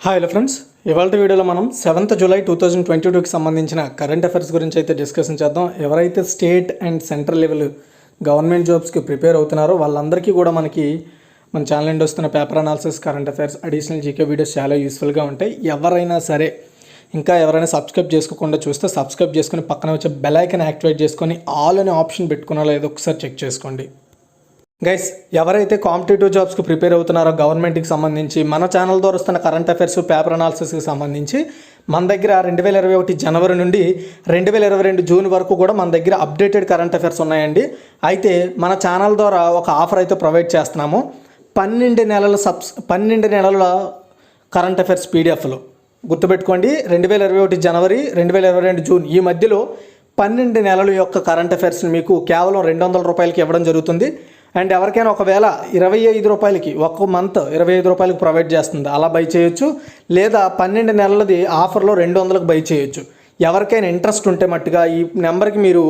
Hi hello friends, ఇవాళ వీడియోలో మనం 7th జూలై 2022కి సంబంధించిన కరెంట్ అఫైర్స్ గురించి అయితే డిస్కషన్ చేద్దాం. ఎవరైతే state and central level government జాబ్స్కి ప్రిపేర్ అవుతున్నారో వాళ్ళందరికీ కూడా మన ఛానల్ నుండి వస్తున్న paper analysis, current affairs, additional GK videos చాలా యూస్ఫుల్గా ఉంటాయి. ఎవరైనా సరే ఎవరైనా సబ్స్క్రైబ్ చేసుకోకుండా చూస్తే సబ్స్క్రైబ్ చేసుకుని పక్కన వచ్చే బెల్ ఐకాన్ యాక్టివేట్ చేసుకొని ఆల్ అనే ఆప్షన్ పెట్టుకున్నా లేదో ఒకసారి చెక్ చేసుకోండి. గైస్, ఎవరైతే కాంపిటేటివ్ జాబ్స్కి ప్రిపేర్ అవుతున్నారో గవర్నమెంట్కి సంబంధించి మన ఛానల్ ద్వారా వస్తున్న కరెంట్ అఫైర్స్, పేపర్ అనాలిసిస్కి సంబంధించి మన దగ్గర 2021 జనవరి నుండి 2022 జూన్ వరకు కూడా మన దగ్గర అప్డేటెడ్ కరెంట్ అఫైర్స్ ఉన్నాయండి. అయితే మన ఛానల్ ద్వారా ఒక ఆఫర్ అయితే ప్రొవైడ్ చేస్తున్నాము. 12 నెలల కరెంట్ అఫైర్స్ పీడిఎఫ్లో గుర్తుపెట్టుకోండి. 2021 జనవరి 2022 జూన్ ఈ మధ్యలో 12 నెలల యొక్క కరెంట్ అఫైర్స్ని మీకు కేవలం 200 రూపాయలకి ఇవ్వడం జరుగుతుంది. అండ్ ఎవరికైనా ఒకవేళ 25 రూపాయలకి ఒక మంత్ 25 రూపాయలకి ప్రొవైడ్ చేస్తుంది, అలా బై చేయొచ్చు. లేదా 12 నెలలది ఆఫర్లో 200కి బై చేయొచ్చు. ఎవరికైనా ఇంట్రెస్ట్ ఉంటే మట్టుగా ఈ నెంబర్కి మీరు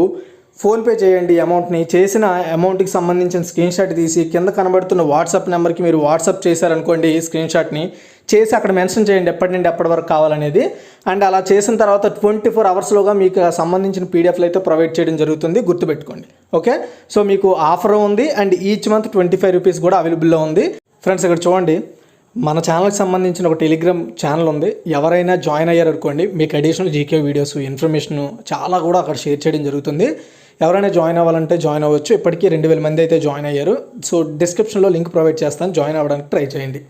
ఫోన్పే చేయండి. అమౌంట్ని చేసిన అమౌంట్కి సంబంధించిన స్క్రీన్ షాట్ తీసి కింద కనబడుతున్న వాట్సాప్ నెంబర్కి మీరు వాట్సాప్ చేశారనుకోండి, స్క్రీన్ షాట్ని చేసి అక్కడ మెన్షన్ చేయండి ఎప్పటి నుండి ఎప్పటి వరకు కావాలనేది. అండ్ అలా చేసిన తర్వాత 24 అవర్స్లోగా మీకు సంబంధించిన పీడిఎఫ్లు అయితే ప్రొవైడ్ చేయడం జరుగుతుంది, గుర్తుపెట్టుకోండి. ఓకే, సో మీకు ఆఫర్ ఉంది అండ్ ఈచ్ మంత్ 25 రూపీస్ కూడా అవైలబుల్లో ఉంది. ఫ్రెండ్స్, ఇక్కడ చూడండి, మన ఛానల్కి సంబంధించిన ఒక టెలిగ్రామ్ ఛానల్ ఉంది. ఎవరైనా జాయిన్ అయ్యారు అనుకోండి, మీకు అడిషనల్ జీకే వీడియోస్, ఇన్ఫర్మేషన్ చాలా కూడా అక్కడ షేర్ చేయడం జరుగుతుంది. ఎవరైనా జాయిన్ అవ్వాలంటే జాయిన్ అవ్వచ్చు. ఇప్పటికీ 2000 మంది అయితే జాయిన్ అయ్యారు. సో డిస్క్రిప్షన్లో లింక్ ప్రొవైడ్ చేస్తాను, జాయిన్ అవ్వడానికి ట్రై చేయండి.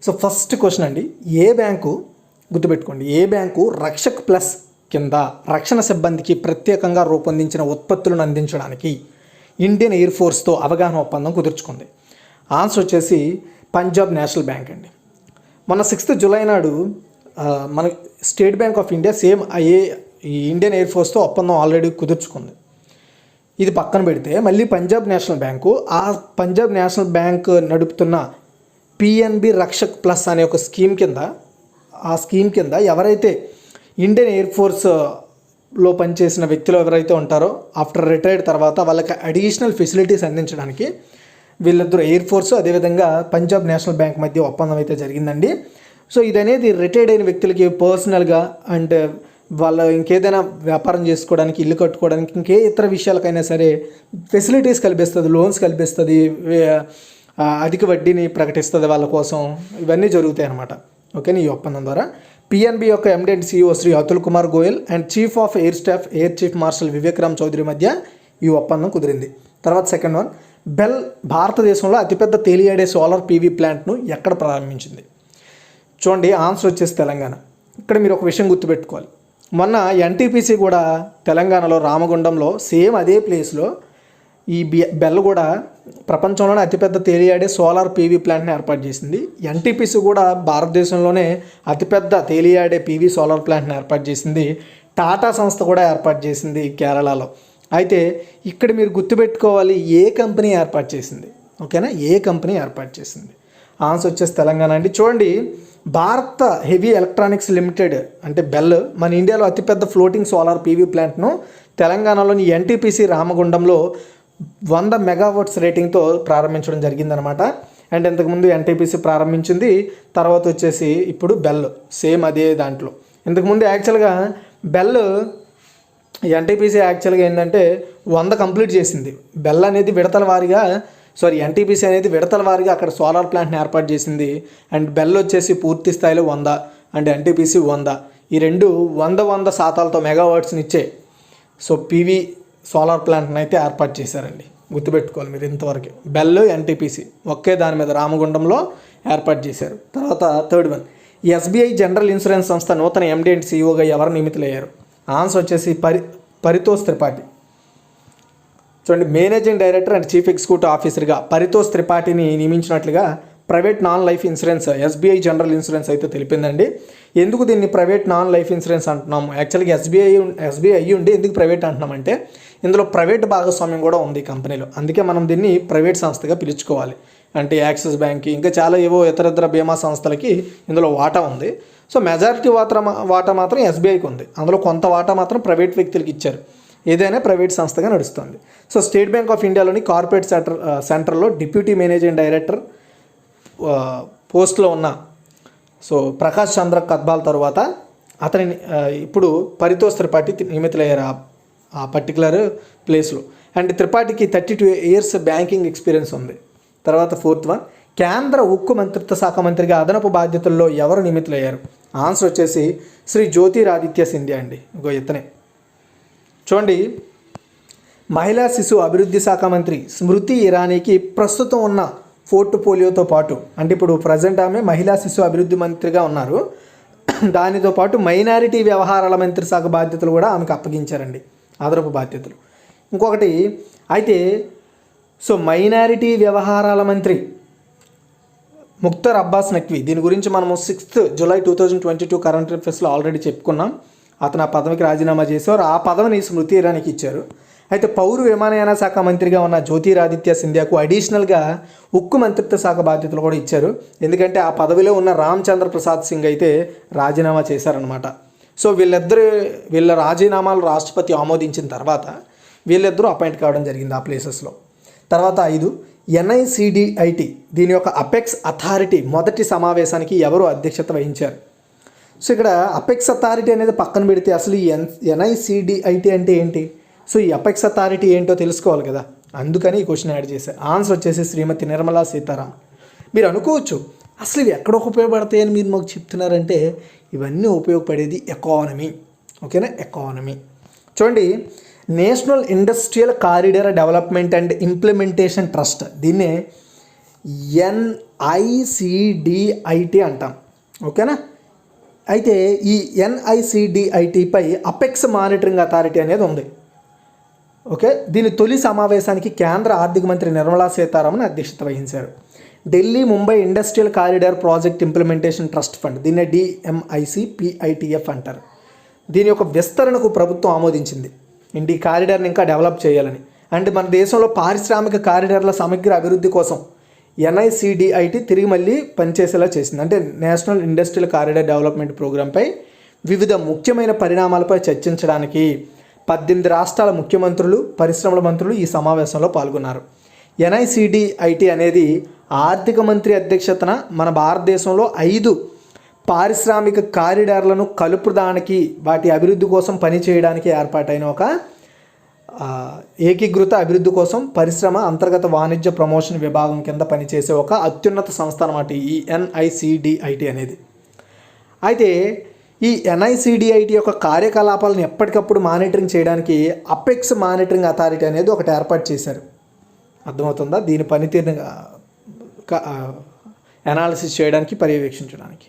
సో ఫస్ట్ క్వశ్చన్ అండి, ఏ బ్యాంకు గుర్తుపెట్టుకోండి, ఏ బ్యాంకు రక్షక్ ప్లస్ కింద రక్షణ సిబ్బందికి ప్రత్యేకంగా రూపొందించిన ఉత్పత్తులను అందించడానికి ఇండియన్ ఎయిర్ ఫోర్స్తో అవగాహన ఒప్పందం కుదుర్చుకుంది? ఆన్సర్ వచ్చేసి పంజాబ్ నేషనల్ బ్యాంక్ అండి. మొన్న 6th జూలై నాడు మన state bank of India same ఈ ఇండియన్ ఎయిర్ ఫోర్స్తో ఒప్పందం ఆల్రెడీ కుదుర్చుకుంది. ఇది పక్కన పెడితే మళ్ళీ పంజాబ్ నేషనల్ బ్యాంకు, ఆ పంజాబ్ నేషనల్ బ్యాంక్ నడుపుతున్న పిఎన్బి రక్షక్ ప్లస్ అనే ఒక స్కీమ్ కింద ఎవరైతే ఇండియన్ ఎయిర్ ఫోర్స్లో పనిచేసిన వ్యక్తులు ఎవరైతే ఉంటారో ఆఫ్టర్ రిటైర్డ్ తర్వాత వాళ్ళకి అడిషనల్ ఫెసిలిటీస్ అందించడానికి వీళ్ళిద్దరు ఎయిర్ ఫోర్స్ అదేవిధంగా పంజాబ్ నేషనల్ బ్యాంక్ మధ్య ఒప్పందం అయితే జరిగిందండి. సో ఇదనేది రిటైర్డ్ అయిన వ్యక్తులకి పర్సనల్గా అండ్ వాళ్ళ ఇంకేదైనా వ్యాపారం చేసుకోవడానికి, ఇల్లు కట్టుకోవడానికి, ఇంకే ఇతర విషయాలకైనా సరే ఫెసిలిటీస్ కల్పిస్తుంది, లోన్స్ కల్పిస్తుంది, అధిక వడ్డీని ప్రకటిస్తుంది వాళ్ళ కోసం. ఇవన్నీ జరుగుతాయి అన్నమాట. ఓకేనా, ఈ ఒప్పందం ద్వారా పిఎన్బి యొక్క MD and CEO Shri Atul Kumar Goyal and chief of air staff air chief marshal Vivek Ram Chaudhari మధ్య ఈ ఒప్పందం కుదిరింది. తర్వాత సెకండ్ వన్, బెల్ భారతదేశంలో అతిపెద్ద తేలియాడే సోలార్ పీవీ ప్లాంట్ను ఎక్కడ ప్రారంభించింది? చూడండి, ఆన్సర్ వచ్చేసి తెలంగాణ. ఇక్కడ మీరు ఒక విషయం గుర్తుపెట్టుకోవాలి, మొన్న ఎన్టీపీసీ కూడా తెలంగాణలో రామగుండంలో సేమ్ అదే ప్లేస్లో ఈ బెల్ కూడా ప్రపంచంలోనే అతిపెద్ద తేలియాడే సోలార్ పీవీ ప్లాంట్ని ఏర్పాటు చేసింది. ఎన్టీపీసీ కూడా భారతదేశంలోనే అతిపెద్ద తేలియాడే పీవీ సోలార్ ప్లాంట్ని ఏర్పాటు చేసింది. టాటా సంస్థ కూడా ఏర్పాటు చేసింది కేరళలో. అయితే ఇక్కడ మీరు గుర్తుపెట్టుకోవాలి, ఏ కంపెనీ ఏర్పాటు చేసింది? ఓకేనా, ఏ కంపెనీ ఏర్పాటు చేసింది? ఆన్సర్ వచ్చేసి తెలంగాణ అండి. చూడండి, భారత్ హెవీ ఎలక్ట్రానిక్స్ లిమిటెడ్ అంటే బెల్ మన ఇండియాలో అతిపెద్ద ఫ్లోటింగ్ సోలార్ పీవీ ప్లాంట్ను తెలంగాణలోని ఎన్టీపీసీ రామగుండంలో 100 మెగావాట్స్ రేటింగ్తో ప్రారంభించడం జరిగిందనమాట. అండ్ ఇంతకుముందు ఎన్టీపీసీ ప్రారంభించింది, తర్వాత వచ్చేసి ఇప్పుడు బెల్ సేమ్ అదే దాంట్లో. ఇంతకుముందు యాక్చువల్గా బెల్ ఎన్టీపీసీ యాక్చువల్గా ఏంటంటే 100 కంప్లీట్ చేసింది. బెల్ అనేది ఎన్టీపీసీ అనేది విడతల వారీగా అక్కడ సోలార్ ప్లాంట్ని ఏర్పాటు చేసింది. అండ్ బెల్ వచ్చేసి పూర్తి స్థాయిలో 100 అండ్ ఎన్టీపీసీ 100, ఈ రెండు 100 శాతాలతో మెగావాట్స్ని ఇచ్చే సో పీవీ సోలార్ ప్లాంట్ని అయితే ఏర్పాటు చేశారండి. గుర్తుపెట్టుకోవాలి మీరు, ఇంతవరకు బెల్ ఎన్టీపీసీ ఒకే దాని మీద రామగుండంలో ఏర్పాటు చేశారు. తర్వాత third one, SBI general insurance సంస్థ నూతన ఎండి అండ్ సిఇఓగా ఎవరు నియమితులయ్యారు? ఆన్సర్ వచ్చేసి పరితోష్ త్రిపాఠి. చూడండి, managing director and chief executive ఆఫీసర్గా పరితోష్ త్రిపాఠిని నియమించినట్లుగా private non life insurance SBI general insurance అయితే తెలిపిందండి. ఎందుకు దీన్ని ప్రైవేట్ నాన్ లైఫ్ ఇన్సూరెన్స్ అంటున్నాము? యాక్చువల్గా ఎస్బీఐ అయ్యి ఉండి ఎందుకు ప్రైవేట్ అంటున్నామంటే ఇందులో ప్రైవేట్ భాగస్వామ్యం కూడా ఉంది ఈ కంపెనీలో, అందుకే మనం దీన్ని ప్రైవేట్ సంస్థగా పిలుచుకోవాలి. అంటే యాక్సిస్ బ్యాంక్కి ఇంకా చాలా ఏవో ఇతర బీమా సంస్థలకి ఇందులో వాటా ఉంది. సో మెజారిటీ వాటా మాత్రం ఎస్బీఐకి ఉంది, అందులో కొంత వాటా మాత్రం ప్రైవేట్ వ్యక్తులకి ఇచ్చారు. ఏదైనా ప్రైవేట్ సంస్థగా నడుస్తుంది. సో స్టేట్ బ్యాంక్ ఆఫ్ ఇండియాలోని కార్పొరేట్ సెంటర్లో డిప్యూటీ మేనేజింగ్ డైరెక్టర్ పోస్ట్లో ఉన్న సో ప్రకాష్ చంద్ర కద్బాల్ తర్వాత అతని ఇప్పుడు పరితోష్ త్రిపాఠి నియమితులయ్యారు ఆ పర్టికులర్ ప్లేస్లో. అండ్ త్రిపాఠికి 32 years బ్యాంకింగ్ ఎక్స్పీరియన్స్ ఉంది. తర్వాత 4th వన్, కేంద్ర ఉక్కు మంత్రిత్వ శాఖ మంత్రిగా అదనపు బాధ్యతల్లో ఎవరు నియమితులయ్యారు? ఆన్సర్ వచ్చేసి శ్రీ జ్యోతిరాదిత్య సింధియా అండి. ఇంకో ఇతనే చూడండి. మహిళా శిశు అభివృద్ధి శాఖ మంత్రి స్మృతి ఇరానీకి ప్రస్తుతం ఉన్న పోర్ట్ఫోలియోతో పాటు, అంటే ఇప్పుడు ప్రజెంట్ ఆమె మహిళా శిశు అభివృద్ధి మంత్రిగా ఉన్నారు, దానితో పాటు మైనారిటీ వ్యవహారాల మంత్రి శాఖ బాధ్యతలు కూడా ఆమెకు అప్పగించారండి, అదనపు బాధ్యతలు. ఇంకొకటి అయితే సో మైనారిటీ వ్యవహారాల మంత్రి ముఖ్తార్ అబ్బాస్ నఖ్వీ, దీని గురించి మనము 6th July 2022 కరెంట్ అఫైర్స్లో ఆల్రెడీ చెప్పుకున్నాం. అతను ఆ పదవికి రాజీనామా చేశారు. ఆ పదవిని స్మృతి ఇరానీకి ఇచ్చారు. అయితే పౌర విమానయాన శాఖ మంత్రిగా ఉన్న జ్యోతిరాదిత్య సింధియాకు అడిషనల్గా ఉక్కు మంత్రిత్వ శాఖ బాధ్యతలు కూడా ఇచ్చారు. ఎందుకంటే ఆ పదవిలో ఉన్న రామచంద్ర ప్రసాద్ సింగ్ అయితే రాజీనామా చేశారనమాట. సో వీళ్ళ రాజీనామాలు రాష్ట్రపతి ఆమోదించిన తర్వాత వీళ్ళిద్దరూ అపాయింట్ కావడం జరిగింది ఆ ప్లేసెస్లో. తర్వాత 5, NICDIT దీని యొక్క అపెక్స్ అథారిటీ మొదటి సమావేశానికి ఎవరు అధ్యక్షత వహించారు? సో ఇక్కడ అపెక్స్ అథారిటీ అనేది పక్కన పెడితే అసలు ఈ NICDIT అంటే ఏంటి? సో ఈ అపెక్స్ అథారిటీ ఏంటో తెలుసుకోవాలి కదా, అందుకని ఈ క్వశ్చన్ యాడ్ చేశారు. ఆన్సర్ వచ్చేసి శ్రీమతి నిర్మలా సీతారామన్. మీరు అనుకోవచ్చు అసలు ఇవి ఎక్కడ ఉపయోగపడతాయని మీరు మాకు చెప్తున్నారంటే ఇవన్నీ ఉపయోగపడేది ఎకానమీ. ఓకేనా, ఎకానమీ. చూడండి, national industrial corridor development and implementation trust, దీన్నే NICDIT అంటాం. ఓకేనా. అయితే ఈ NICDITపై అపెక్స్ మానిటరింగ్ అథారిటీ అనేది ఉంది. ఓకే, దీని తొలి సమావేశానికి కేంద్ర ఆర్థిక మంత్రి నిర్మలా సీతారామన్ అధ్యక్షత వహించారు. Delhi Mumbai industrial corridor project implementation trust fund, దీన్నే DMICPITF అంటారు. దీని యొక్క విస్తరణకు ప్రభుత్వం ఆమోదించింది. ఈ కారిడార్ని ఇంకా డెవలప్ చేయాలని. అండ్ మన దేశంలో పారిశ్రామిక కారిడార్ల సమగ్ర అభివృద్ధి కోసం NICDIT తిరిగి మళ్ళీ పనిచేసేలా చేసింది. అంటే నేషనల్ ఇండస్ట్రియల్ కారిడార్ డెవలప్మెంట్ ప్రోగ్రాంపై వివిధ ముఖ్యమైన పరిణామాలపై చర్చించడానికి 18 రాష్ట్రాల ముఖ్యమంత్రులు, పరిశ్రమల మంత్రులు ఈ సమావేశంలో పాల్గొన్నారు. NICDIT అనేది ఆర్థిక మంత్రి అధ్యక్షతన మన భారతదేశంలో 5 పారిశ్రామిక కారిడార్లను కలుపుదానికి, వాటి అభివృద్ధి కోసం పనిచేయడానికి ఏర్పాటైన ఒక ఏకీకృత అభివృద్ధి కోసం పరిశ్రమ అంతర్గత వాణిజ్య ప్రమోషన్ విభాగం కింద పనిచేసే ఒక అత్యున్నత సంస్థ అన్నమాట ఈ NICDIT అనేది. అయితే ఈ NICDIT యొక్క కార్యకలాపాలను ఎప్పటికప్పుడు మానిటరింగ్ చేయడానికి అపెక్స్ మానిటరింగ్ అథారిటీ అనేది ఒకటి ఏర్పాటు చేశారు. అర్థమవుతుందా? దీని పనితీరుని అనాలిసిస్ చేయడానికి, పర్యవేక్షించడానికి.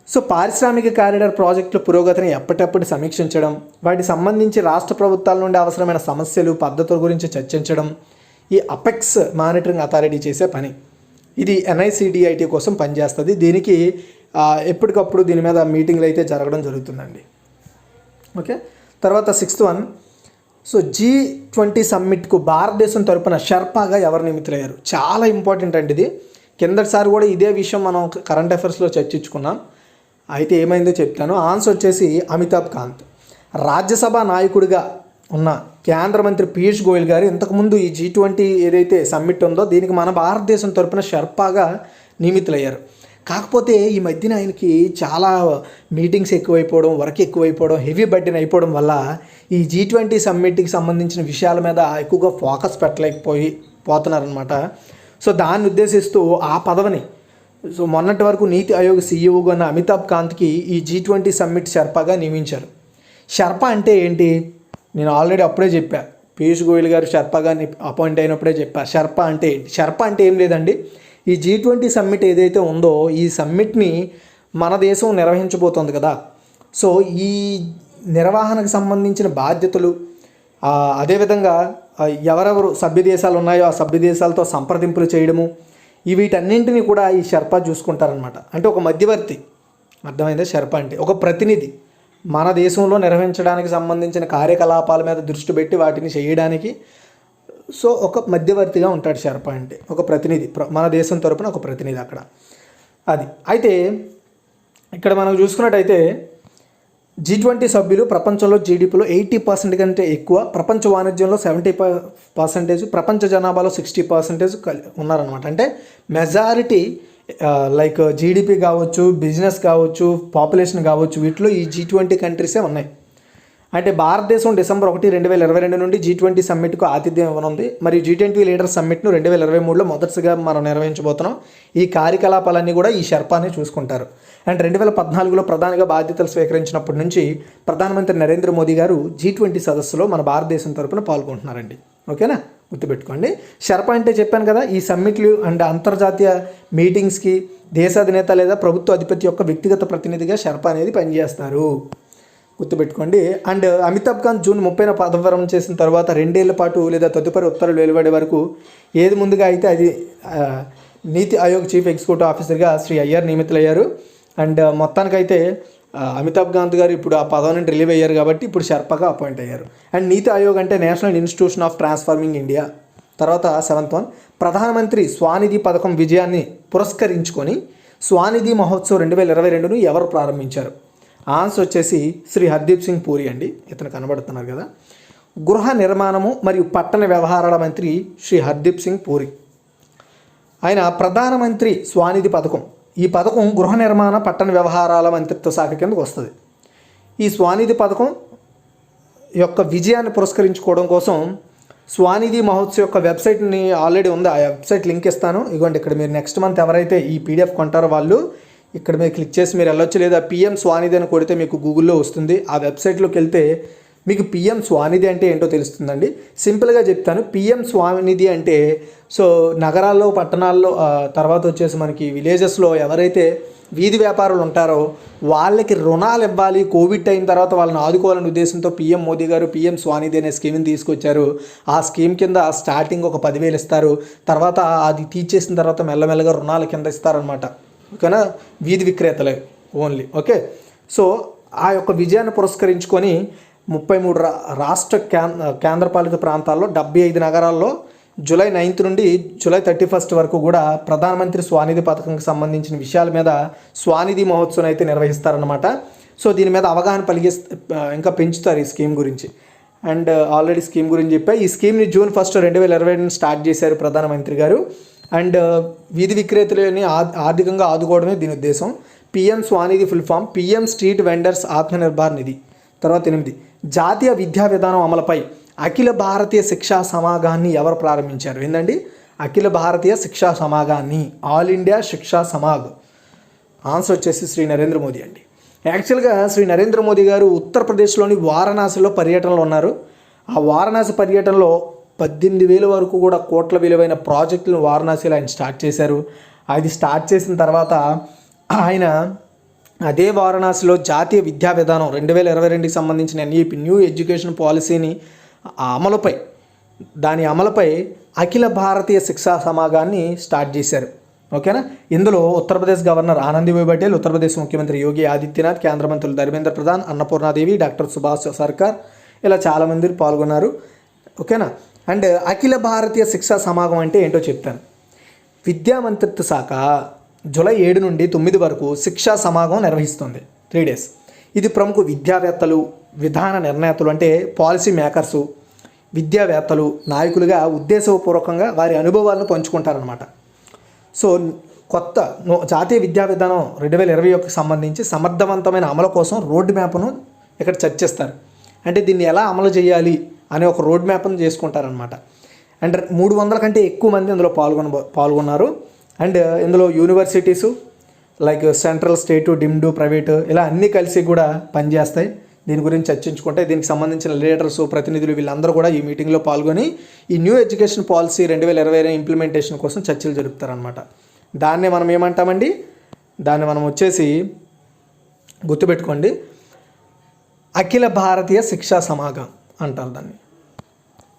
సో పారిశ్రామిక కారిడార్ ప్రాజెక్టుల పురోగతిని ఎప్పటికప్పుడు సమీక్షించడం, వాటికి సంబంధించి రాష్ట్ర ప్రభుత్వాల నుండి అవసరమైన సమస్యలు, పద్ధతుల గురించి చర్చించడం ఈ అపెక్స్ మానిటరింగ్ అథారిటీ చేసే పని. ఇది NICDIT కోసం పనిచేస్తుంది. దీనికి ఎప్పటికప్పుడు దీని మీద మీటింగ్లు అయితే జరగడం జరుగుతుందండి. ఓకే, తర్వాత 6th వన్, సో G20 సమ్మిట్కు భారతదేశం తరపున షెర్పాగా ఎవరు నియమితులయ్యారు? చాలా ఇంపార్టెంట్ అండి ఇది. కిందటిసారి కూడా ఇదే విషయం మనం కరెంట్ అఫైర్స్లో చర్చించుకున్నాం. అయితే ఏమైందో చెప్తాను. ఆన్సర్ వచ్చేసి అమితాబ్ కాంత్. రాజ్యసభ నాయకుడిగా ఉన్న కేంద్ర మంత్రి పీయూష్ గోయల్ గారు ఇంతకుముందు ఈ G20 ఏదైతే సమ్మిట్ ఉందో దీనికి మన భారతదేశం తరపున షెర్పాగా నియమితులయ్యారు. కాకపోతే ఈ మధ్యన ఆయనకి చాలా మీటింగ్స్ ఎక్కువైపోవడం, వర్క్ ఎక్కువైపోవడం, హెవీ బర్డెన్ అయిపోవడం వల్ల ఈ G20 సమ్మిట్కి సంబంధించిన విషయాల మీద ఎక్కువగా ఫోకస్ పోతున్నారనమాట. సో దాన్ని ఉద్దేశిస్తూ ఆ పదవిని, సో మొన్నటి వరకు నీతి ఆయోగ్ CEO ఉన్న అమితాబ్ కాంత్కి ఈ G20 సమ్మిట్ షెర్పాగా నియమించారు. షెర్పా అంటే ఏంటి? నేను ఆల్రెడీ అప్పుడే చెప్పా, పీయూష్ గోయల్ గారు షెర్పాగా అపాయింట్ అయినప్పుడే చెప్పా. షెర్పా అంటే ఏంటి? షెర్పా అంటే ఏం లేదండి, ఈ G20 సమ్మిట్ ఏదైతే ఉందో ఈ సమ్మిట్ని మన దేశం నిర్వహించబోతోంది కదా. సో ఈ నిర్వహణకు సంబంధించిన బాధ్యతలు, అదేవిధంగా ఎవరెవరు సభ్య దేశాలు ఉన్నాయో ఆ సభ్య దేశాలతో సంప్రదింపులు చేయడము, వీటన్నింటినీ కూడా ఈ షెర్పా చూసుకుంటారనమాట. అంటే ఒక మధ్యవర్తి, అర్థమైందా? షెర్పా అంటే ఒక ప్రతినిధి, మన దేశంలో నిర్వహించడానికి సంబంధించిన కార్యకలాపాల మీద దృష్టి పెట్టి వాటిని చేయడానికి సో ఒక మధ్యవర్తిగా ఉంటాడు షెర్పా అంటే. ఒక ప్రతినిధి, మన దేశం తరపున ఒక ప్రతినిధి అక్కడ. అది అయితే ఇక్కడ మనం చూసుకున్నట్టయితే G20 సభ్యులు ప్రపంచంలో GDPలో 80% కంటే ఎక్కువ, ప్రపంచ వాణిజ్యంలో 70%, ప్రపంచ జనాభాలో 60% ఉన్నారనమాట. అంటే మెజారిటీ లైక్ జీడిపి కావచ్చు, బిజినెస్ కావచ్చు, పాపులేషన్ కావచ్చు, వీటిలో ఈ G20 కంట్రీసే ఉన్నాయి. అంటే భారతదేశం డిసెంబర్ 1, 2022 నుండి G20 సమ్మిట్కు ఆతిథ్యం ఇవ్వనుంది. మరియు G20 లీడర్ సమ్మిట్ను 2023లో మొదటిసారిగా మనం నిర్వహించబోతున్నాం. ఈ కార్యకలాపాలన్నీ కూడా ఈ షెర్పానే చూసుకుంటారు. అండ్ 2014లో ప్రధానిగా బాధ్యతలు స్వీకరించినప్పటి నుంచి ప్రధానమంత్రి నరేంద్ర మోదీ గారు G20 సదస్సులో మన భారతదేశం తరపున పాల్గొంటున్నారండి. ఓకేనా, గుర్తుపెట్టుకోండి. షెర్పా అంటే చెప్పాను కదా, ఈ సమ్మిట్లు అండ్ అంతర్జాతీయ మీటింగ్స్కి దేశాధినేత లేదా ప్రభుత్వ అధిపతి యొక్క వ్యక్తిగత ప్రతినిధిగా షెర్పా అనేది పనిచేస్తారు. గుర్తుపెట్టుకోండి. అండ్ అమితాబ్ కాంత్ జూన్ 30న పదవిరమణ చేసిన తర్వాత 2 ఏళ్ల పాటు లేదా తదుపరి ఉత్తర్వులు వెలువడే వరకు ఏది ముందుగా అయితే అది నీతి ఆయోగ్ చీఫ్ ఎగ్జిక్యూటివ్ ఆఫీసర్గా శ్రీ అయ్యర్ నియమితులయ్యారు. అండ్ మొత్తానికైతే అమితాబ్ కాంత్ గారు ఇప్పుడు ఆ పదవి నుండి రిలీవ్ అయ్యారు కాబట్టి ఇప్పుడు షెర్పాగా అపాయింట్ అయ్యారు. అండ్ నీతి ఆయోగ్ అంటే national institution of transforming India. తర్వాత 7th వన్, ప్రధానమంత్రి స్వానిధి పథకం విజయాన్ని పురస్కరించుకొని స్వానిధి మహోత్సవ్ 2022ను ఎవరు ప్రారంభించారు? ఆన్సర్ వచ్చేసి శ్రీ హర్దీప్ సింగ్ పూరి అండి. ఇతను కనబడుతున్నారు కదా. గృహ నిర్మాణము మరియు పట్టణ వ్యవహారాల మంత్రి శ్రీ హర్దీప్ సింగ్ పూరి. ఆయన ప్రధానమంత్రి స్వానిధి పథకం, ఈ పథకం గృహ నిర్మాణ పట్టణ వ్యవహారాల మంత్రిత్వ శాఖ కిందకు వస్తుంది. ఈ స్వానిధి పథకం యొక్క విజయాన్ని పురస్కరించుకోవడం కోసం స్వానిధి మహోత్సవ్ యొక్క వెబ్సైట్ని ఆల్రెడీ ఉంది, ఆ వెబ్సైట్ లింక్ ఇస్తాను. ఇదిగోండి, ఇక్కడ మీరు నెక్స్ట్ మంత్ ఎవరైతే ఈ PDF కొంటారో వాళ్ళు ఇక్కడ మీరు క్లిక్ చేసి మీరు వెళ్ళొచ్చు, లేదా PM స్వానిధి అని కొడితే మీకు గూగుల్లో వస్తుంది. ఆ వెబ్సైట్లోకి వెళ్తే మీకు PM స్వానిధి అంటే ఏంటో తెలుస్తుందండి. సింపుల్గా చెప్తాను. PM స్వానిధి అంటే నగరాల్లో, పట్టణాల్లో, తర్వాత వచ్చేసి మనకి విలేజెస్లో ఎవరైతే వీధి వ్యాపారులు ఉంటారో వాళ్ళకి రుణాలు ఇవ్వాలి. కోవిడ్ అయిన తర్వాత వాళ్ళని ఆదుకోవాలనే ఉద్దేశంతో PM మోదీ గారు PM స్వానిధి అనే స్కీమ్ని తీసుకొచ్చారు. ఆ స్కీమ్ కింద స్టార్టింగ్ ఒక 10,000 ఇస్తారు. తర్వాత అది తీర్చేసిన తర్వాత మెల్లమెల్లగా రుణాల కింద ఇస్తారనమాట. ఓకేనా, వీధి విక్రేతలే ఓన్లీ. ఓకే, ఆ యొక్క విజయాన్ని పురస్కరించుకొని 33 రాష్ట్ర కేంద్రపాలిత ప్రాంతాల్లో 75 నగరాల్లో జూలై 9 నుండి జూలై 31 వరకు కూడా ప్రధానమంత్రి స్వానిధి పథకంకి సంబంధించిన విషయాల మీద స్వానిధి మహోత్సవం అయితే నిర్వహిస్తారనమాట. దీని మీద అవగాహన ఇంకా పెంచుతారు ఈ స్కీమ్ గురించి. అండ్ ఆల్రెడీ స్కీమ్ గురించి చెప్పా. ఈ స్కీమ్ని జూన్ 1, 2022 స్టార్ట్ చేశారు ప్రధానమంత్రి గారు. అండ్ వీధి విక్రేతలని ఆర్థికంగా ఆదుకోవడమే దీని ఉద్దేశం. PM Svanidhi full form PM street vendors Atmanirbhar Nidhi. తర్వాత 8, జాతీయ విద్యా విధానం అమలుపై అఖిల భారతీయ శిక్షా సమాగాన్ని ఎవరు ప్రారంభించారు? ఏంటండి, అఖిల భారతీయ శిక్షా సమాగాన్ని, ఆల్ ఇండియా శిక్షా సమాగ్. ఆన్సర్ వచ్చేసి శ్రీ నరేంద్ర మోదీ అండి. యాక్చువల్గా శ్రీ నరేంద్ర మోదీ గారు ఉత్తరప్రదేశ్లోని వారణాసిలో పర్యటనలో ఉన్నారు. ఆ వారణాసి పర్యటనలో 18,000 వరకు కూడా కోట్ల విలువైన ప్రాజెక్టులను వారణాసిలో ఆయన స్టార్ట్ చేశారు. అది స్టార్ట్ చేసిన తర్వాత ఆయన అదే వారణాసిలో జాతీయ విద్యా విధానం 2022కి సంబంధించిన NEP న్యూ ఎడ్యుకేషన్ పాలసీని దాని అమలుపై అఖిల భారతీయ శిక్షా సమాగాన్ని స్టార్ట్ చేశారు. ఓకేనా, ఇందులో ఉత్తరప్రదేశ్ గవర్నర్ ఆనందీబెన్ పటేల్, ఉత్తరప్రదేశ్ ముఖ్యమంత్రి యోగి ఆదిత్యనాథ్, కేంద్ర మంత్రులు ధర్మేంద్ర ప్రధాన్, అన్నపూర్ణాదేవి, డాక్టర్ సుభాష్ సర్కార్, ఇలా చాలామంది పాల్గొన్నారు. ఓకేనా. అండ్ అఖిల భారతీయ శిక్షా సమాగం అంటే ఏంటో చెప్తాను. విద్యా మంత్రిత్వ శాఖ జూలై 7 నుండి 9 వరకు శిక్షా సమాగం నిర్వహిస్తుంది, 3 days. ఇది ప్రముఖ విద్యావేత్తలు, విధాన నిర్ణేతలు అంటే పాలసీ మేకర్సు, విద్యావేత్తలు, నాయకులుగా ఉద్దేశపూర్వకంగా వారి అనుభవాలను పంచుకుంటారనమాట. కొత్త జాతీయ విద్యా విధానం 2021కి సంబంధించి సమర్థవంతమైన అమలు కోసం రోడ్ మ్యాప్ను ఇక్కడ చర్చిస్తారు. అంటే దీన్ని ఎలా అమలు చేయాలి అనే ఒక రోడ్ మ్యాప్ను చేసుకుంటారనమాట. అండ్ 300 కంటే ఎక్కువ మంది అందులో పాల్గొన్నారు. అండ్ ఇందులో యూనివర్సిటీసు లైక్ సెంట్రల్, స్టేటు, డిమ్డు, ప్రైవేటు ఇలా అన్నీ కలిసి కూడా పనిచేస్తాయి. దీని గురించి చర్చించుకుంటే దీనికి సంబంధించిన లీడర్సు, ప్రతినిధులు వీళ్ళందరూ కూడా ఈ మీటింగ్లో పాల్గొని ఈ న్యూ ఎడ్యుకేషన్ పాలసీ 2020 ఇంప్లిమెంటేషన్ కోసం చర్చలు జరుపుతారనమాట. దాన్ని మనం ఏమంటామండి, దాన్ని మనం వచ్చేసి గుర్తుపెట్టుకోండి, అఖిల భారతీయ శిక్షా సమాగం అంటారు దాన్ని.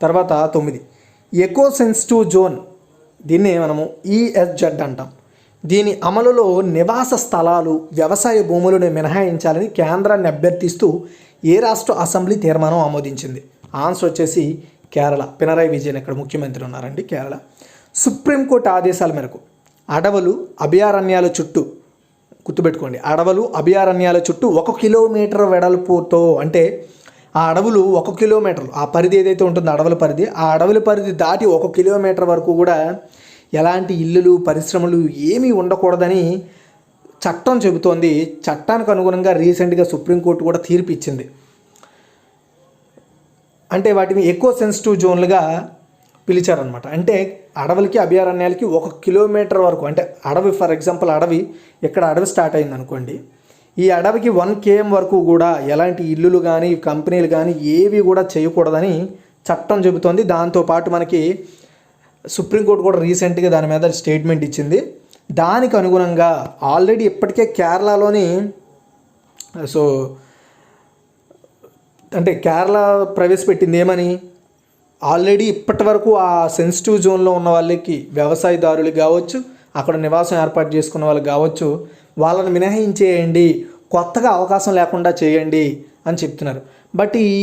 తర్వాత 9 ఎకో సెన్సిటివ్ జోన్, దీన్ని మనము ESZ అంటాం. దీని అమలులో నివాస స్థలాలు, వ్యవసాయ భూములను మినహాయించాలని కేంద్రాన్ని అభ్యర్థిస్తూ ఏ రాష్ట్ర అసెంబ్లీ తీర్మానం ఆమోదించింది? ఆన్సర్ వచ్చేసి కేరళ. పినరాయి విజయన్ ఇక్కడ ముఖ్యమంత్రి ఉన్నారండి, కేరళ. సుప్రీంకోర్టు ఆదేశాల మేరకు అడవులు, అభయారణ్యాల చుట్టూ, గుర్తుపెట్టుకోండి, అడవులు, అభయారణ్యాల చుట్టూ 1 కిలోమీటర్ వెడల్పుతో, అంటే ఆ అడవులు 1 కిలోమీటర్లు, ఆ పరిధి ఏదైతే ఉంటుందో అడవుల పరిధి, ఆ అడవుల పరిధి దాటి 1 కిలోమీటర్ వరకు కూడా ఎలాంటి ఇల్లులు పరిశ్రమలు ఏమీ ఉండకూడదని చట్టం చెబుతోంది. చట్టానికి అనుగుణంగా రీసెంట్గా సుప్రీంకోర్టు కూడా తీర్పు ఇచ్చింది. అంటే వాటిని ఎకో సెన్సిటివ్ జోన్లుగా పిలిచారనమాట. అంటే అడవులకి అభయారణ్యాలకి 1 కిలోమీటర్ వరకు, అంటే అడవి ఫర్ ఎగ్జాంపుల్ అడవి ఇక్కడ అడవి స్టార్ట్ అయింది అనుకోండి, ఈ అడవికి 1 km వరకు కూడా ఎలాంటి ఇల్లులు కానీ కంపెనీలు కానీ ఏవి కూడా చేయకూడదని చట్టం చెబుతోంది. దాంతోపాటు మనకి సుప్రీంకోర్టు కూడా రీసెంట్గా దాని మీద స్టేట్మెంట్ ఇచ్చింది. దానికి అనుగుణంగా ఆల్రెడీ ఇప్పటికే కేరళలోని అంటే కేరళ ప్రవేశపెట్టింది ఏమని, ఆల్రెడీ ఇప్పటి వరకు ఆ సెన్సిటివ్ జోన్లో ఉన్న వాళ్ళకి వ్యవసాయదారులు కావచ్చు, అక్కడ నివాసం ఏర్పాటు చేసుకున్న వాళ్ళు కావచ్చు, వాళ్ళని మినహాయించేయండి, కొత్తగా అవకాశం లేకుండా చేయండి అని చెప్తున్నారు. బట్ ఈ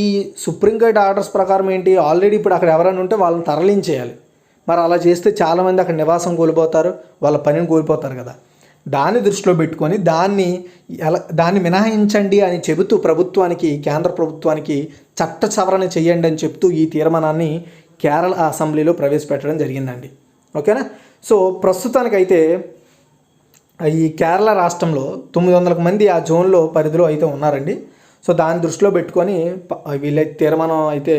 సుప్రీంకోర్టు ఆర్డర్స్ ప్రకారం ఏంటి, ఆల్రెడీ ఇప్పుడు అక్కడ ఎవరైనా ఉంటే వాళ్ళని తరలించేయాలి. మరి అలా చేస్తే చాలామంది అక్కడ నివాసం కోల్పోతారు, వాళ్ళ పనిని కోల్పోతారు కదా. దాన్ని దృష్టిలో పెట్టుకొని దాన్ని మినహాయించండి అని చెబుతూ ప్రభుత్వానికి, కేంద్ర ప్రభుత్వానికి చట్ట సవరణ చేయండి అని చెప్తూ ఈ తీర్మానాన్ని కేరళ అసెంబ్లీలో ప్రవేశపెట్టడం జరిగిందండి. ఓకేనా. సో ప్రస్తుతానికైతే ఈ కేరళ రాష్ట్రంలో 900 మంది ఆ జోన్లో పరిధిలో అయితే ఉన్నారండి. సో దాన్ని దృష్టిలో పెట్టుకొని వీళ్ళ తీర్మానం అయితే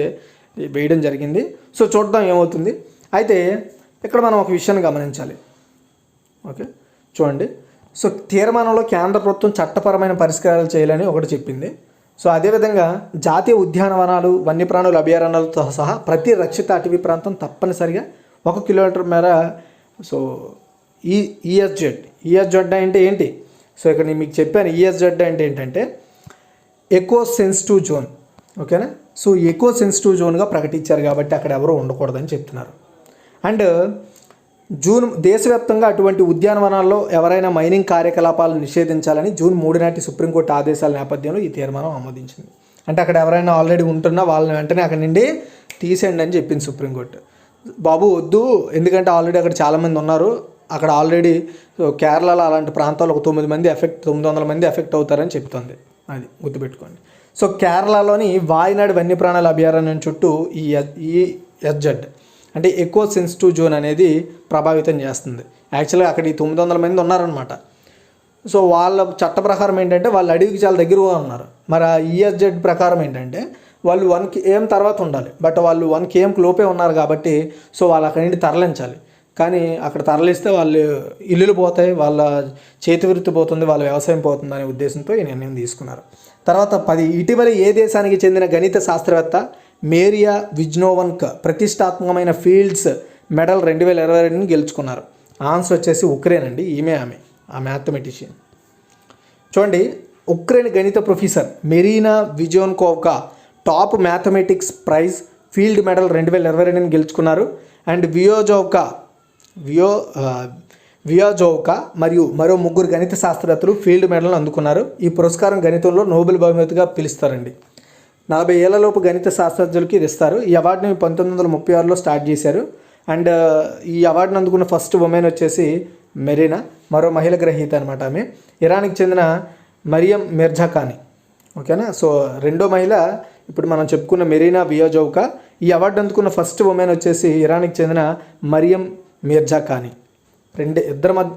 వేయడం జరిగింది. సో చూద్దాం ఏమవుతుంది. అయితే ఇక్కడ మనం ఒక విషయాన్ని గమనించాలి. ఓకే చూడండి. సో తీర్మానంలో కేంద్ర ప్రభుత్వం చట్టపరమైన పరిష్కారాలు చేయాలని ఒకటి చెప్పింది. సో అదేవిధంగా జాతీయ ఉద్యానవనాలు, వన్యప్రాణుల అభయారణ్యాలతో సహా ప్రతి రక్షిత అటవీ ప్రాంతం తప్పనిసరిగా 1 కిలోమీటర్ మేర సో ఈఎస్జెడ్ అంటే ఏంటి, సో ఇక్కడ నేను మీకు చెప్పాను. ఈఎస్జెడ్ అంటే ఏంటంటే ఎకో సెన్సిటివ్ జోన్. ఓకేనా. సో ఎకో సెన్సిటివ్ జోన్గా ప్రకటించారు కాబట్టి అక్కడ ఎవరూ ఉండకూడదని చెప్తున్నారు. అండ్ దేశవ్యాప్తంగా అటువంటి ఉద్యానవనాల్లో ఎవరైనా మైనింగ్ కార్యకలాపాలను నిషేధించాలని జూన్ 3 నాటి సుప్రీంకోర్టు ఆదేశాల నేపథ్యంలో ఈ తీర్మానం ఆమోదించింది. అంటే అక్కడ ఎవరైనా ఆల్రెడీ ఉంటున్నా వాళ్ళని వెంటనే అక్కడి నుండి తీసేయండి అని చెప్పింది సుప్రీంకోర్టు. బాబు వద్దు, ఎందుకంటే ఆల్రెడీ అక్కడ చాలామంది ఉన్నారు, అక్కడ ఆల్రెడీ కేరళలో అలాంటి ప్రాంతాల్లో ఒక 900 మంది ఎఫెక్ట్ అవుతారని చెప్తుంది. అది గుర్తుపెట్టుకోండి. సో కేరళలోని వాయనాడ్ వన్యప్రాణుల అభయారణ్యం చుట్టూ ఈ ఎస్జెడ్ అంటే ఎకో సెన్సిటివ్ జోన్ అనేది ప్రభావితం చేస్తుంది. యాక్చువల్గా అక్కడ ఈ 900 మంది ఉన్నారనమాట. సో వాళ్ళ చట్ట ప్రకారం ఏంటంటే వాళ్ళు అడవికి చాలా దగ్గరగా ఉన్నారు. మరి ఆ ఈఎస్జెడ్ ప్రకారం ఏంటంటే వాళ్ళు 1 km తర్వాత ఉండాలి, బట్ వాళ్ళు 1 km లోపే ఉన్నారు కాబట్టి సో వాళ్ళు అక్కడి నుండి తరలించాలి. కానీ అక్కడ తరలిస్తే వాళ్ళు ఇల్లులు పోతాయి, వాళ్ళ చేతి వృత్తి పోతుంది, వాళ్ళ వ్యవసాయం పోతుంది అనే ఉద్దేశంతో ఈ నిర్ణయం తీసుకున్నారు. తర్వాత ఇటీవల ఏ దేశానికి చెందిన గణిత శాస్త్రవేత్త మేరియా విజ్నోవన్క్ ప్రతిష్టాత్మకమైన ఫీల్డ్స్ మెడల్ 2022ని గెలుచుకున్నారు. ఆన్సర్ వచ్చేసి ఉక్రెయిన్ అండి. ఆ మ్యాథమెటిషియన్. చూడండి, ఉక్రెయిన్ గణిత professor Maryna Viazovska top mathematics prize field medal 2022ని గెలుచుకున్నారు. అండ్ వియాజోవ్కా మరియు మరో 3 గణిత శాస్త్రవేత్తలు ఫీల్డ్ మెడల్ను అందుకున్నారు. ఈ పురస్కారం గణితంలో నోబెల్ బహుమతిగా పిలుస్తారండి. 40 ఏళ్లలోపు గణిత శాస్త్రజ్ఞులకి ఇది ఇస్తారు. ఈ అవార్డుని 1936లో స్టార్ట్ చేశారు. అండ్ ఈ అవార్డును అందుకున్న ఫస్ట్ ఉమెన్ వచ్చేసి మెరీనా, మరో మహిళ గ్రహీత అనమాట. ఆమె ఇరాన్కి చెందిన మరియం మిర్జాఖానీ. ఓకేనా. సో రెండో మహిళ ఇప్పుడు మనం చెప్పుకున్న మెరీనా వియాజోవ్కా. ఈ అవార్డు అందుకున్న ఫస్ట్ ఉమెన్ వచ్చేసి ఇరాన్కి చెందిన మరియం మిర్జాఖానీ.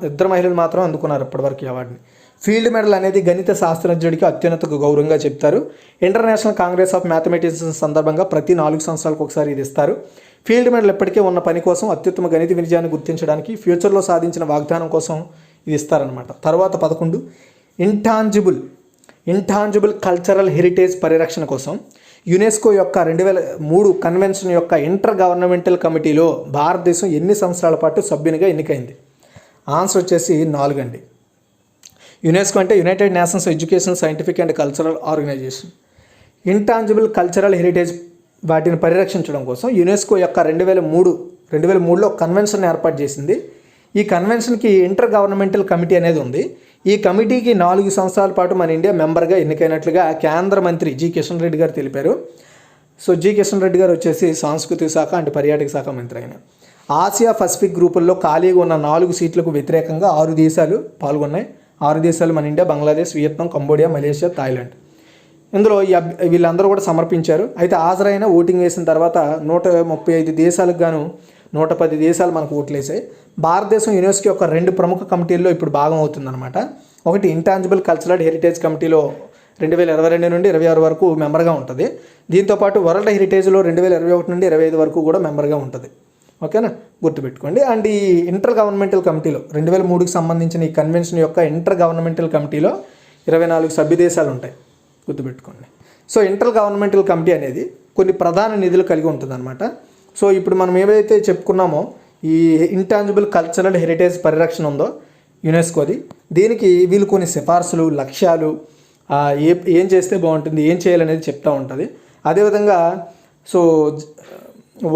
ఇద్దరు మహిళలు మాత్రం అందుకున్నారు ఇప్పటివరకు ఈ అవార్డుని. ఫీల్డ్ మెడల్ అనేది గణిత శాస్త్రజ్ఞుడికి అత్యున్నత గౌరవంగా చెప్తారు. ఇంటర్నేషనల్ కాంగ్రెస్ ఆఫ్ మ్యాథమెటిక్స్ సందర్భంగా ప్రతి 4 సంవత్సరాలకు ఒకసారి ఇది ఇస్తారు. ఫీల్డ్ మెడల్ ఎప్పటికే ఉన్న పని కోసం, అత్యుత్తమ గణిత విజయాన్ని గుర్తించడానికి, ఫ్యూచర్లో సాధించిన వాగ్దానం కోసం ఇది ఇస్తారనమాట. తర్వాత 11 ఇంటాంజిబుల్ కల్చరల్ హెరిటేజ్ పరిరక్షణ కోసం యునెస్కో యొక్క 2003 కన్వెన్షన్ యొక్క ఇంటర్ గవర్నమెంటల్ కమిటీలో భారతదేశం ఎన్ని సంవత్సరాల పాటు సభ్యునిగా ఎన్నికైంది? ఆన్సర్ వచ్చేసి 4 అండి. యునెస్కో అంటే united nations education, scientific and cultural organisation. Intangible cultural heritage వాటిని పరిరక్షించడం కోసం యునెస్కో యొక్క 2003లో కన్వెన్షన్ ఏర్పాటు చేసింది. ఈ కన్వెన్షన్కి ఇంటర్ గవర్నమెంటల్ కమిటీ అనేది ఉంది. ఈ కమిటీకి 4 సంవత్సరాల పాటు మన ఇండియా మెంబర్గా ఎన్నికైనట్లుగా కేంద్ర మంత్రి జి కిషన్ రెడ్డి గారు తెలిపారు. సో జి కిషన్ రెడ్డి గారు వచ్చేసి సాంస్కృతిక శాఖ అండ్ పర్యాటక శాఖ మంత్రి అయిన. ఆసియా పసిఫిక్ గ్రూపుల్లో ఖాళీగా ఉన్న 4 సీట్లకు వ్యతిరేకంగా 6 దేశాలు పాల్గొన్నాయి. 6 దేశాలు మన India, Bangladesh, Vietnam, Cambodia, Malaysia, Thailand. ఇందులో వీళ్ళందరూ కూడా సమర్పించారు. అయితే హాజరైన ఓటింగ్ వేసిన తర్వాత 135 దేశాలకు గాను 110 దేశాలు మనకు ఓట్లు వేసాయి. భారతదేశం యునెస్కో యొక్క 2 ప్రముఖ కమిటీల్లో ఇప్పుడు భాగం అవుతుందన్నమాట. ఒకటి ఇంటాంజిబుల్ కల్చరల్ హెరిటేజ్ కమిటీలో 2022 నుండి 26 వరకు మెంబర్గా ఉంటుంది. దీంతోపాటు వరల్డ్ హెరిటేజ్లో 2021 నుండి 25 వరకు కూడా మెంబర్గా ఉంటుంది. ఓకేనా, గుర్తుపెట్టుకోండి. అండ్ ఈ ఇంటర్ గవర్నమెంటల్ కమిటీలో 2003కి సంబంధించిన ఈ కన్వెన్షన్ యొక్క ఇంటర్ గవర్నమెంటల్ కమిటీలో 24 సభ్య దేశాలు ఉంటాయి, గుర్తుపెట్టుకోండి. సో ఇంటర్ గవర్నమెంటల్ కమిటీ అనేది కొన్ని ప్రధాన నిధులు కలిగి ఉంటుందన్నమాట. సో ఇప్పుడు మనం ఏవైతే చెప్పుకున్నామో ఈ ఇంటాంజిబుల్ కల్చరల్ హెరిటేజ్ పరిరక్షణ ఉందో యునెస్కోది, దీనికి వీళ్ళు కొన్ని సిఫార్సులు, లక్ష్యాలు, ఏం చేస్తే బాగుంటుంది, ఏం చేయాలనేది చెప్తూ ఉంటుంది. అదేవిధంగా సో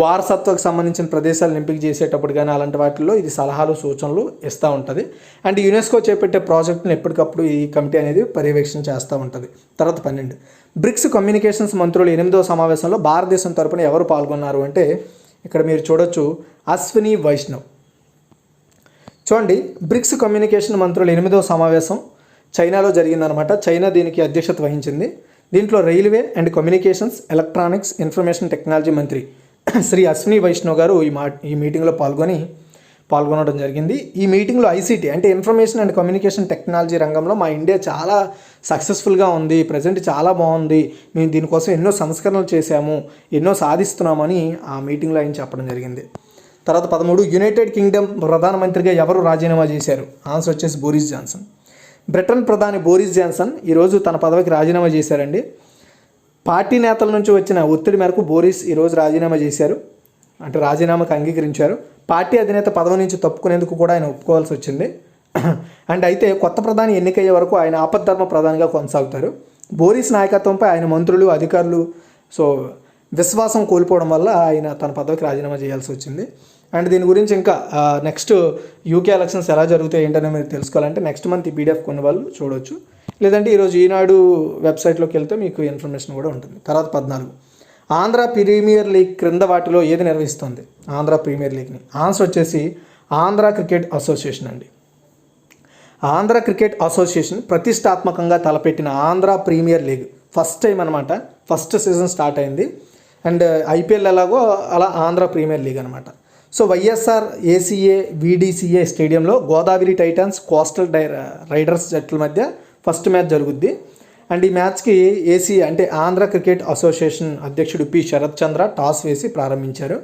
వారసత్వకు సంబంధించిన ప్రదేశాలను ఎంపిక చేసేటప్పుడు కానీ అలాంటి వాటిల్లో ఇది సలహాలు, సూచనలు ఇస్తూ ఉంటుంది. అండ్ యునెస్కో చేపట్టే ప్రాజెక్టును ఎప్పటికప్పుడు ఈ కమిటీ అనేది పర్యవేక్షణ చేస్తూ ఉంటుంది. తర్వాత 12 బ్రిక్స్ కమ్యూనికేషన్స్ మంత్రుల 8వ సమావేశంలో భారతదేశం తరపున ఎవరు పాల్గొన్నారు అంటే ఇక్కడ మీరు చూడొచ్చు, అశ్విని వైష్ణవ్. చూడండి, బ్రిక్స్ కమ్యూనికేషన్ మంత్రుల 8వ సమావేశం చైనాలో జరిగిందనమాట. చైనా దీనికి అధ్యక్షత వహించింది. దీంట్లో railway and communications, electronics, information technology మంత్రి శ్రీ అశ్విని వైష్ణవ్ గారు ఈ మీటింగ్లో పాల్గొనడం జరిగింది. ఈ మీటింగ్లో ఐసీటీ అంటే ఇన్ఫర్మేషన్ అండ్ కమ్యూనికేషన్ టెక్నాలజీ రంగంలో మా ఇండియా చాలా సక్సెస్ఫుల్గా ఉంది, ప్రజెంట్ చాలా బాగుంది, మేము దీనికోసం ఎన్నో సంస్కరణలు చేశాము, ఎన్నో సాధిస్తున్నామని ఆ మీటింగ్లో ఆయన చెప్పడం జరిగింది. తర్వాత 13 యునైటెడ్ కింగ్డమ్ ప్రధానమంత్రిగా ఎవరు రాజీనామా చేశారు? ఆన్సర్ వచ్చేసి బోరిస్ జాన్సన్. బ్రిటన్ ప్రధాని బోరిస్ జాన్సన్ ఈరోజు తన పదవికి రాజీనామా చేశారండి. పార్టీ నేతల నుంచి వచ్చిన ఒత్తిడి మేరకు బోరిస్ ఈరోజు రాజీనామా చేశారు, అంటే రాజీనామాకు అంగీకరించారు. పార్టీ అధినేత పదవి నుంచి తప్పుకునేందుకు కూడా ఆయన ఒప్పుకోవాల్సి వచ్చింది. అండ్ అయితే కొత్త ప్రధాని ఎన్నికయ్యే వరకు ఆయన ఆపద్ధర్మ ప్రధానిగా కొనసాగుతారు. బోరిస్ నాయకత్వంపై ఆయన మంత్రులు, అధికారులు సో విశ్వాసం కోల్పోవడం వల్ల ఆయన తన పదవికి రాజీనామా చేయాల్సి వచ్చింది. అండ్ దీని గురించి ఇంకా నెక్స్ట్ యూకే ఎలక్షన్స్ ఎలా జరుగుతాయి ఏంటనే మీరు తెలుసుకోవాలంటే నెక్స్ట్ మంత్ ఈ పీడిఎఫ్ కొన్ని వాళ్ళు చూడవచ్చు, లేదంటే ఈరోజు ఈనాడు వెబ్సైట్లోకి వెళ్తే మీకు ఇన్ఫర్మేషన్ కూడా ఉంటుంది. తర్వాత 14 ఆంధ్ర ప్రీమియర్ లీగ్ క్రింద వాటిలో ఏది నిర్వహిస్తుంది? ఆంధ్ర ప్రీమియర్ లీగ్ని ఆన్సర్ వచ్చేసి ఆంధ్ర క్రికెట్ అసోసియేషన్ అండి. ఆంధ్ర క్రికెట్ అసోసియేషన్ ప్రతిష్టాత్మకంగా తలపెట్టిన Andhra premier league first time అనమాట, ఫస్ట్ సీజన్ స్టార్ట్ అయింది. అండ్ ఐపీఎల్ ఎలాగో అలా ఆంధ్ర ప్రీమియర్ లీగ్ అనమాట. సో వైఎస్ఆర్ ఏసీఏ వీడీసీఏ స్టేడియంలో గోదావరి టైటన్స్, కోస్టల్ రైడర్స్ జట్ల మధ్య ఫస్ట్ మ్యాచ్ జరుగుద్ది. అండ్ ఈ మ్యాచ్కి ఏసీ అంటే ఆంధ్ర క్రికెట్ అసోసియేషన్ అధ్యక్షుడు పి శరత్ చంద్ర టాస్ వేసి ప్రారంభించారు.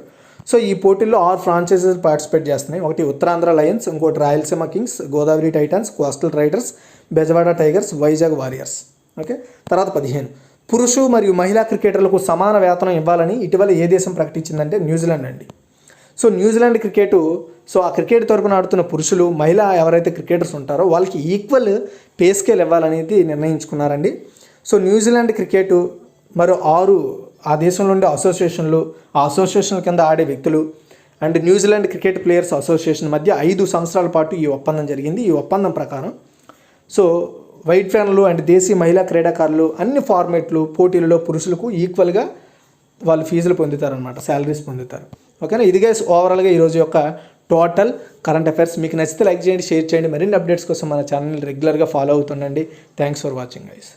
సో ఈ పోటీల్లో 6 ఫ్రాంచైజీస్ పార్టిసిపేట్ చేస్తున్నాయి. ఒకటి ఉత్తరాంధ్ర లయన్స్, ఇంకోటి Rayalaseema Kings, Godavari Titans, coastal riders, Bezawada tigers, Vizag warriors. Okay, తర్వాత 15 పురుషు మరియు మహిళా క్రికెటర్లకు సమాన వేతనం ఇవ్వాలని ఇటీవల ఏ దేశం ప్రకటించిందంటే న్యూజిలాండ్ అండి. సో న్యూజిలాండ్ క్రికెట్, సో ఆ క్రికెట్ తరపున ఆడుతున్న పురుషులు, మహిళ ఎవరైతే క్రికెటర్స్ ఉంటారో వాళ్ళకి ఈక్వల్ పే స్కేల్ ఇవ్వాలనేది నిర్ణయించుకున్నారండి. సో న్యూజిలాండ్ క్రికెట్ మరో 6 ఆ దేశంలో ఉండే అసోసియేషన్లు, ఆ అసోసియేషన్ల కింద ఆడే వ్యక్తులు and New Zealand cricket players association మధ్య 5 సంవత్సరాల పాటు ఈ ఒప్పందం జరిగింది. ఈ ఒప్పందం ప్రకారం సో వైట్ ఫ్యాన్లు అండ్ దేశీయ మహిళా క్రీడాకారులు అన్ని ఫార్మేట్లు పోటీలలో పురుషులకు ఈక్వల్గా వాళ్ళు ఫీజులు పొందుతారనమాట, శాలరీస్ పొందుతారు. ఓకేనా, ఇది గైస్ ఓవరాల్గా ఈరోజు యొక్క టోటల్ కరెంట్ అఫైర్స్. మీకు నచ్చితే లైక్ చేయండి, షేర్ చేయండి. మరిన్ని అప్డేట్స్ కోసం మన ఛానల్ రెగ్యులర్గా ఫాలో అవుతుండండి. Thanks for watching guys.